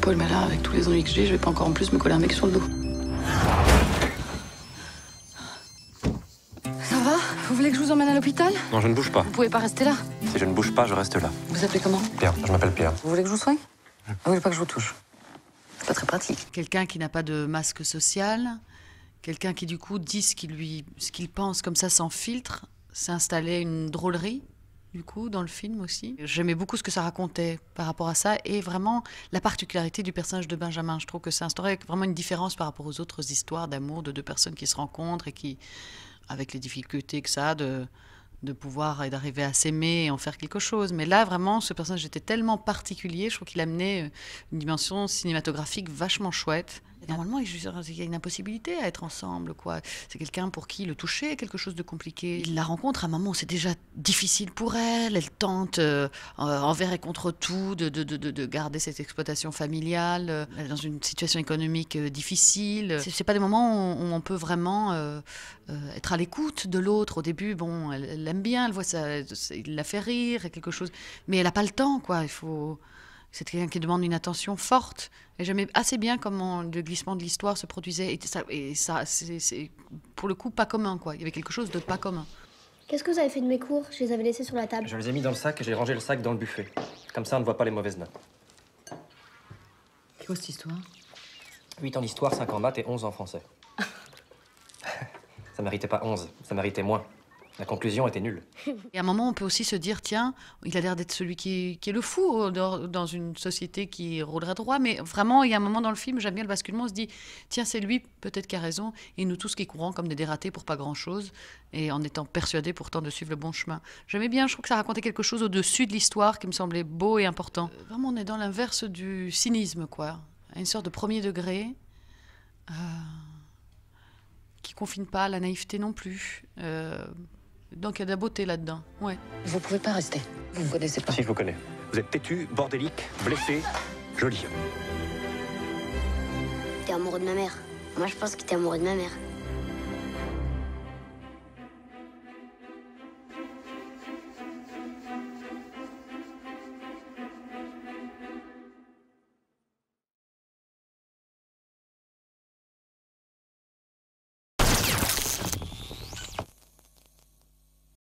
Paul, mais là, avec tous les ennuis que j'ai, je vais pas encore en plus me coller un mec sur le dos. Ça va? Vous voulez que je vous emmène à l'hôpital? Non, je ne bouge pas. Vous pouvez pas rester là. Si je ne bouge pas, je reste là. Vous appelez comment? Pierre, je m'appelle Pierre. Vous voulez que je vous soigne? Vous voulez pas que je vous touche? C'est pas très pratique. Quelqu'un qui n'a pas de masque social, quelqu'un qui du coup dit ce qu'il pense comme ça sans filtre, s'est installé une drôlerie du coup dans le film aussi. J'aimais beaucoup ce que ça racontait par rapport à ça et vraiment la particularité du personnage de Benjamin. Je trouve que ça instaurait vraiment une différence par rapport aux autres histoires d'amour de deux personnes qui se rencontrent et qui, avec les difficultés que ça a de pouvoir et d'arriver à s'aimer et en faire quelque chose. Mais là, vraiment, ce personnage était tellement particulier, je trouve qu'il amenait une dimension cinématographique vachement chouette. Et normalement, il y a une impossibilité à être ensemble, quoi. C'est quelqu'un pour qui le toucher est quelque chose de compliqué. Il la rencontre à un moment où c'est déjà difficile pour elle. Elle tente, envers et contre tout, de garder cette exploitation familiale. Elle est dans une situation économique difficile. C'est pas des moments où on peut vraiment être à l'écoute de l'autre. Au début, bon, elle l'aime bien, elle voit ça, il la fait rire et quelque chose. Mais elle n'a pas le temps, quoi. C'est quelqu'un qui demande une attention forte. Et j'aimais assez bien comment le glissement de l'histoire se produisait. Et ça c'est pour le coup pas commun, quoi. Il y avait quelque chose de pas commun. Qu'est-ce que vous avez fait de mes cours? Je les avais laissés sur la table. Je les ai mis dans le sac et j'ai rangé le sac dans le buffet. Comme ça, on ne voit pas les mauvaises notes. C'est quoi cette histoire? 8 en histoire, 5 en maths et 11 en français. Ça méritait pas 11, ça méritait moins. La conclusion était nulle. Et à un moment, on peut aussi se dire, tiens, il a l'air d'être celui qui est le fou dans une société qui rôderait droit. Mais vraiment, il y a un moment dans le film, j'aime bien le basculement, on se dit, tiens, c'est lui peut-être qui a raison, et nous tous qui courons comme des dératés pour pas grand-chose, et en étant persuadés pourtant de suivre le bon chemin. J'aimais bien, je trouve que ça racontait quelque chose au-dessus de l'histoire qui me semblait beau et important. Vraiment, on est dans l'inverse du cynisme, quoi. Une sorte de premier degré, qui confine pas à la naïveté non plus. Donc il y a de la beauté là-dedans, ouais. Vous pouvez pas rester. Vous me connaissez pas. Si, je vous connais. Vous êtes têtu, bordélique, blessé, joli. T'es amoureux de ma mère. Moi, je pense que t'es amoureux de ma mère.